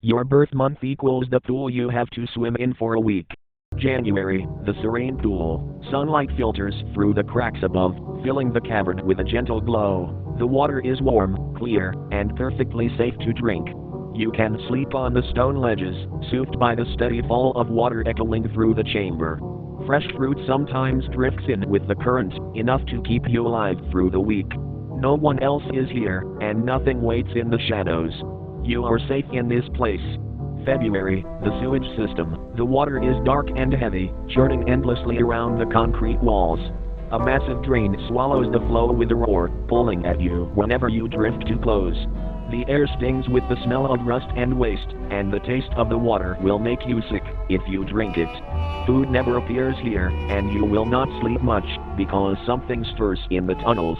Your birth month equals the pool you have to swim in for a week. January, the serene pool. Sunlight filters through the cracks above, filling the cavern with a gentle glow. The water is warm, clear, and perfectly safe to drink. You can sleep on the stone ledges, soothed by the steady fall of water echoing through the chamber. Fresh fruit sometimes drifts in with the current, enough to keep you alive through the week. No one else is here, and nothing waits in the shadows. You are safe in this place. February, the sewage system. The water is dark and heavy, churning endlessly around the concrete walls. A massive drain swallows the flow with a roar, pulling at you whenever you drift too close. The air stings with the smell of rust and waste, and the taste of the water will make you sick if you drink it. Food never appears here, and you will not sleep much, because something stirs in the tunnels.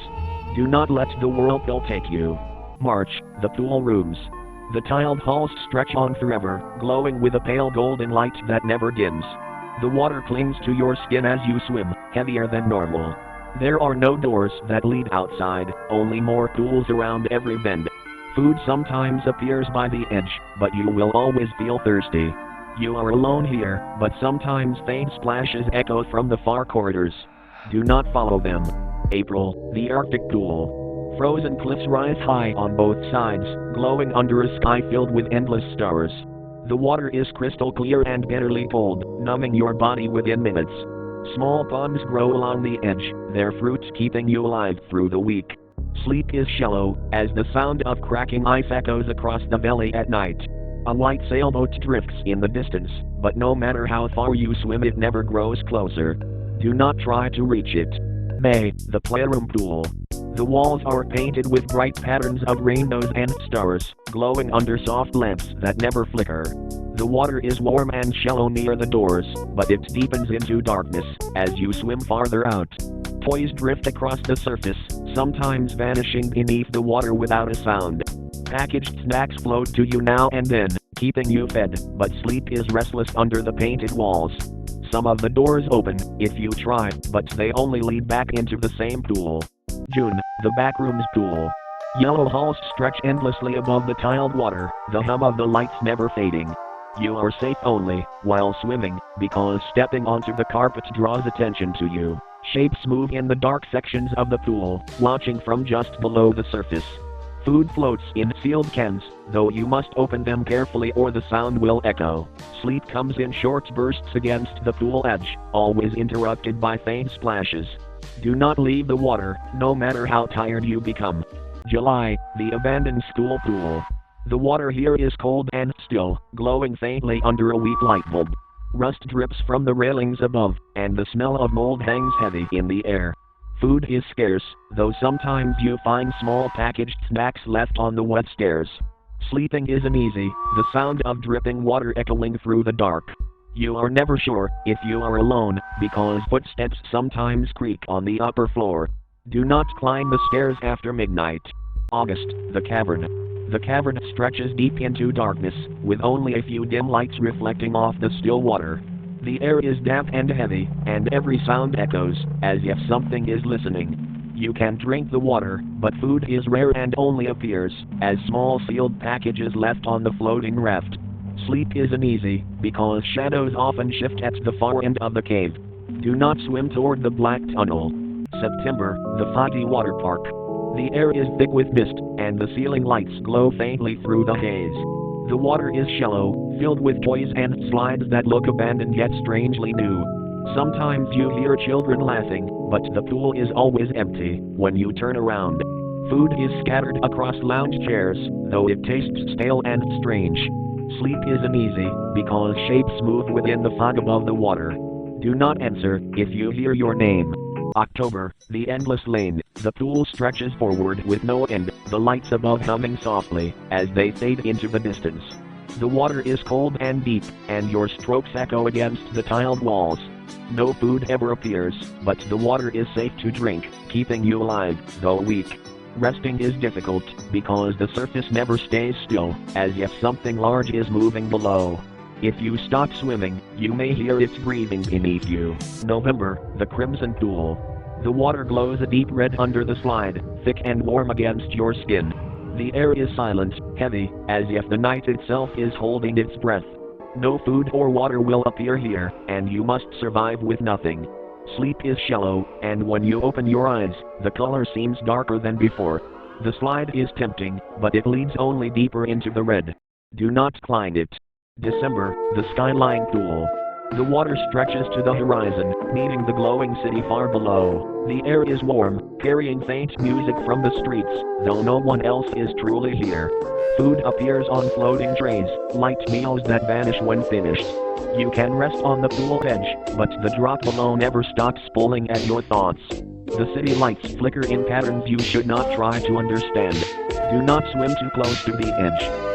Do not let the whirlpool take you. March, the pool rooms. The tiled halls stretch on forever, glowing with a pale golden light that never dims. The water clings to your skin as you swim, heavier than normal. There are no doors that lead outside, only more pools around every bend. Food sometimes appears by the edge, but you will always feel thirsty. You are alone here, but sometimes faint splashes echo from the far corridors. Do not follow them. April, the Arctic pool. Frozen cliffs rise high on both sides, glowing under a sky filled with endless stars. The water is crystal clear and bitterly cold, numbing your body within minutes. Small ponds grow along the edge, their fruits keeping you alive through the week. Sleep is shallow, as the sound of cracking ice echoes across the valley at night. A white sailboat drifts in the distance, but no matter how far you swim it never grows closer. Do not try to reach it. May, the playroom pool. The walls are painted with bright patterns of rainbows and stars, glowing under soft lamps that never flicker. The water is warm and shallow near the doors, but it deepens into darkness as you swim farther out. Toys drift across the surface, sometimes vanishing beneath the water without a sound. Packaged snacks float to you now and then, keeping you fed, but sleep is restless under the painted walls. Some of the doors open, if you try, but they only lead back into the same pool. June, the backrooms pool. Yellow halls stretch endlessly above the tiled water, the hum of the lights never fading. You are safe only while swimming, because stepping onto the carpet draws attention to you. Shapes move in the dark sections of the pool, watching from just below the surface. Food floats in sealed cans, though you must open them carefully or the sound will echo. Sleep comes in short bursts against the pool edge, always interrupted by faint splashes. Do not leave the water, no matter how tired you become. July, the abandoned school pool. The water here is cold and still, glowing faintly under a weak light bulb. Rust drips from the railings above, and the smell of mold hangs heavy in the air. Food is scarce, though sometimes you find small packaged snacks left on the wet stairs. Sleeping isn't easy, the sound of dripping water echoing through the dark. You are never sure if you are alone, because footsteps sometimes creak on the upper floor. Do not climb the stairs after midnight. August, the cavern. The cavern stretches deep into darkness, with only a few dim lights reflecting off the still water. The air is damp and heavy, and every sound echoes, as if something is listening. You can drink the water, but food is rare and only appears as small sealed packages left on the floating raft. Sleep isn't easy, because shadows often shift at the far end of the cave. Do not swim toward the black tunnel. September, the foggy water park. The air is thick with mist, and the ceiling lights glow faintly through the haze. The water is shallow, filled with toys and slides that look abandoned yet strangely new. Sometimes you hear children laughing, but the pool is always empty when you turn around. Food is scattered across lounge chairs, though it tastes stale and strange. Sleep isn't easy, because shapes move within the fog above the water. Do not answer if you hear your name. October, the endless lane. The pool stretches forward with no end, the lights above humming softly as they fade into the distance. The water is cold and deep, and your strokes echo against the tiled walls. No food ever appears, but the water is safe to drink, keeping you alive, though weak. Resting is difficult, because the surface never stays still, as if something large is moving below. If you stop swimming, you may hear its breathing beneath you. November, the crimson pool. The water glows a deep red under the slide, thick and warm against your skin. The air is silent, heavy, as if the night itself is holding its breath. No food or water will appear here, and you must survive with nothing. Sleep is shallow, and when you open your eyes, the color seems darker than before. The slide is tempting, but it leads only deeper into the red. Do not climb it. December, the skyline pool. The water stretches to the horizon, meeting the glowing city far below. The air is warm, carrying faint music from the streets, though no one else is truly here. Food appears on floating trays, light meals that vanish when finished. You can rest on the pool edge, but the drop below never stops pulling at your thoughts. The city lights flicker in patterns you should not try to understand. Do not swim too close to the edge.